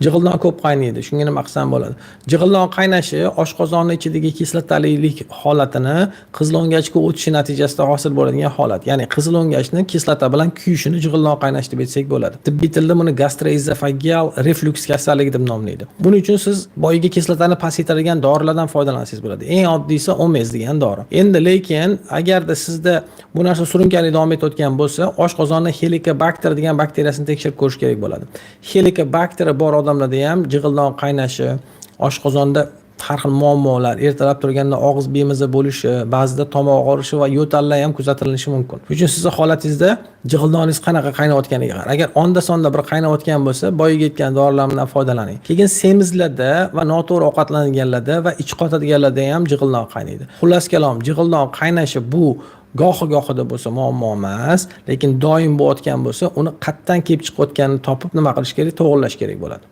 Jig'ildon ko'p qaynaydi, shunga nima qilsam bo'ladi? Jig'ildon qaynashi oshqozonni ichidagi kislotalilik holatini qizilongachga o'tishi natijasida hosil bo'ladigan holat. Ya'ni qizilongachni kislota bilan kuyishini jig'ildon qaynash deb aytsak bo'ladi. Tibbiy tilda buni gastroezofageal reflux kasalligi deb nomlaydi. Buning uchun siz boyiga kislotani pasaytiradigan dorilardan foydalansangiz bo'ladi. Eng oddiysi Omez degan dori. Endi lekin agarda sizda bu narsa surunkali davom etayotgan bo'lsa, oshqozonni Helicobacter degan bakteriyasini tekshirib ko'rish kerak bo'ladi. Helicobacter bor odamlarda ham jig'ildon qaynashi, oshqozonda har xil muammolar, ertalab turganda og'iz bemiza bo'lishi, ba'zida tomoq og'rishi va yo'tallar ham kuzatilinishi mumkin. Shuning uchun sizning holatingizda jig'ildoningiz qanaqa qaynayotganiga qarang. Agar onda-sonda bir qaynayotgan bo'lsa, boyiga yetgan dorilardan foydalaning. Keyin semizlarda va noto'g'ri ovqatlanganlarda va ich qotadiganlarda ham jig'ildon qaynaydi. Xullas kalom, jig'ildon qaynashi bu gohi-gohida bo'lsa muammo emas, lekin doim bo'layotgan bo'lsa, uni qayerdan kelib chiqayotganini topib nima qilish kerak? To'g'rilash kerak bo'ladi.